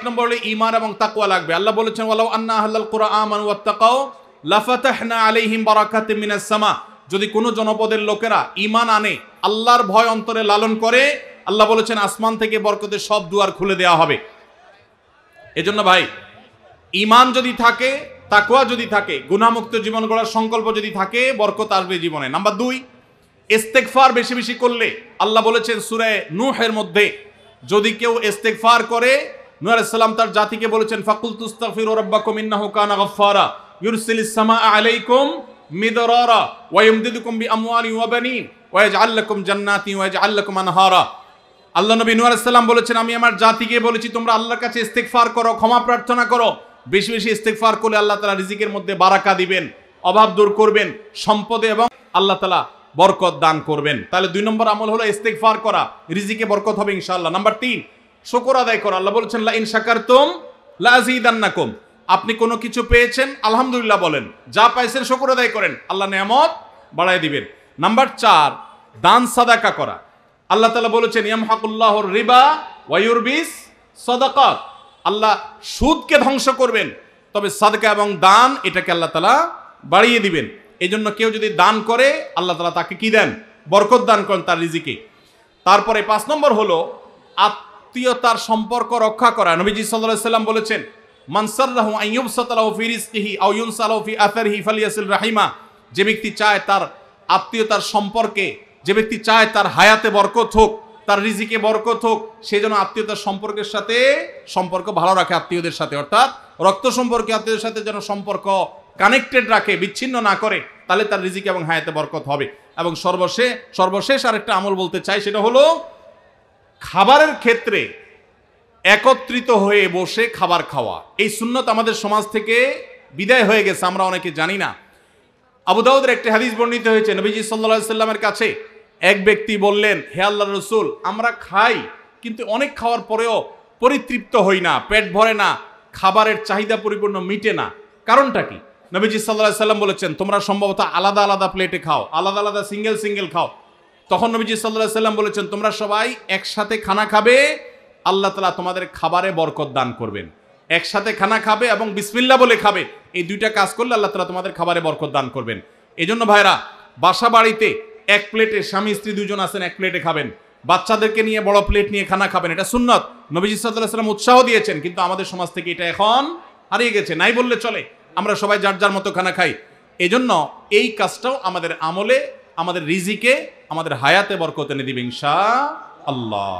নম্বর হলো ঈমান এবং তাকওয়া লাগবে। আল্লাহ বলেছেন ওয়ালাউ আন্না আহলাল কুরআন আমানু ওয়াত্তাকাউ লাফাতাহনা আলাইহিম বারাকাতিম মিনাস সামা। যদি কোনো জনপদের লোকেরা ঈমান আনে, আল্লাহর ভয় অন্তরে লালন করে, আল্লাহ বলেছেন আসমান থেকে বরকতের সব দুয়ার খুলে দেওয়া হবে। এজন্য ভাই, ঈমান যদি থাকে, তাকওয়া যদি থাকে, গুনাহমুক্ত জীবন গড়ার সংকল্প যদি থাকে, বরকত আসবে জীবনে। নাম্বার 2, ইস্তেগফার বেশি বেশি করলে আল্লাহ বলেছেন সূরা নূহের মধ্যে, যদি কেউ ইস্তেগফার করে, নূহ আলাইহিস সালাম তার জাতিকে বলেছেন ফাকুল তুস্তাগফিরু রাব্বাকুম ইন্নাহু কানা গাফফারা ইউরসিলিস সামাআ আলাইকুম মিদরারা ওয়া ইমদিদুকুম বিআমওয়ালিন ওয়া বানিন ওয়া ইয়াজআল লাকুম জান্নাতিন ওয়া ইয়াজআল লাকুম আনহারা। আল্লাহ নবী নূহ আলাইহিস সালাম বলেছেন, আমি আমার জাতিকে বলেছি তোমরা আল্লাহর কাছে ইস্তেগফার করো, ক্ষমা প্রার্থনা করো। বেশি বেশি ইস্তেগফার করলে আল্লাহ তাআলা রিজিকের মধ্যে বারাকা দিবেন, অভাব দূর করবেন, সম্পদে এবং আল্লাহ তাআলা বরকত দান করবেন। তাহলে 2 নম্বর আমল হলো ইস্তেগফার করা, রিজিকে বরকত হবে ইনশাআল্লাহ। নাম্বার 3, শুকর আদায় করা। আল্লাহ বলেছেন লা ইন শাকারতুম লা আযীদান্নাকুম। আপনি কোনো কিছু পেয়েছেন, আলহামদুলিল্লাহ বলেন, যা পাইছেন শুকর আদায় করেন, আল্লাহ নিয়ামত বাড়ায় দিবেন। নাম্বার 4, দান সাদাকা করা। আল্লাহ তাআলা বলেছেন ইয়ামহাকুল্লাহুর রিবা ওয়া ইউরবিস সাদাকাত। আল্লাহ সুদকে ধ্বংস করবেন, তবে সাদকা এবং দান এটাকে আল্লাহ তাআলা বাড়িয়ে দিবেন। এই জন্য কেউ যদি দান করে, আল্লাহ তাআলা তাকে কি দেন? বরকত দান করেন তার রিজিকে। তারপরে 5 নম্বর হলো আত্মীয়তার সম্পর্ক রক্ষা করা। নবীজি সাল্লাল্লাহু আলাইহি ওয়াসাল্লাম বলেছেন মান সাররাহু আন ইউবসাতা লাহু ফি রিজকিহি আও ইউনসা লাহু ফি আথারিহি ফালিয়াসিল রাহিমা। যে ব্যক্তি চায় তার আত্মীয়তার সম্পর্কে, যে ব্যক্তি চায় তার হায়াতে বরকত হোক, তার রিজিকে বরকত হোক, সে যেন আত্মীয়তার সম্পর্কের সাথে সম্পর্ক ভালো রাখে, আত্মীয়দের সাথে, অর্থাৎ রক্ত সম্পর্কে আত্মীয়দের সাথে যেন সম্পর্ক কানেক্টেড রাখে, বিচ্ছিন্ন না করে, তাহলে তার রিজিক এবং হায়াতে বরকত হবে। এবং সর্বশেষ আরেকটা আমল বলতে চাই, সেটা হলো খাবারের ক্ষেত্রে একত্রিত হয়ে বসে খাবার খাওয়া। এই সুন্নত আমাদের সমাজ থেকে বিদায় হয়ে গেছে, আমরা অনেকে জানি না। আবু দাউদের একটা হাদিস বর্ণিত হয়েছে, নবীজি সাল্লাল্লাহু আলাইহি সাল্লামের কাছে এক ব্যক্তি বললেন, হে আল্লাহর রাসূল, আমরা খাই কিন্তু অনেক খাওয়ার পরেও পরিতৃপ্ত হই না, পেট ভরে না, খাবারের চাহিদা পরিপূর্ণ মিটে না, কারণটা কি? নবীজি সাল্লাল্লাহু আলাইহি সাল্লাম বলেছেন তোমরা সম্ভবত আলাদা আলাদা প্লেটে খাও, আলাদা আলাদা সিঙ্গেল খাও। তখন নবীজি সাল্লাল্লাহু আলাইহি সাল্লাম বলেছেন তোমরা সবাই একসাথে খানা খাবে, আল্লাহ তাআলা তোমাদের খাবারে বরকত দান করবেন। একসাথে খানা খাবে এবং বিসমিল্লাহ বলে খাবে, এই 2টা কাজ করলে আল্লাহ তাআলা তোমাদের খাবারে বরকত দান করবেন। এজন্য ভাইরা, বাসা বাড়িতে এক প্লেটে, স্বামী স্ত্রী 2 জন আছেন, এক প্লেটে খাবেন, বাচ্চাদেরকে নিয়ে বড় প্লেট নিয়ে খানা খাবেন, এটা সুন্নত। নবীজি সাল্লাল্লাহু আলাইহি সাল্লাম উৎসাহ দিয়েছেন, কিন্তু আমাদের সমাজ থেকে এটা এখন হারিয়ে গেছে, নাই বললে চলে। আমরা সবাই যার যার মতো খানা খাই। এজন্য এই কাজটাও আমাদের আমলে, আমাদের রিজিকে, আমাদের হায়াতে বরকত এনে দিবে ইনশাআল্লাহ।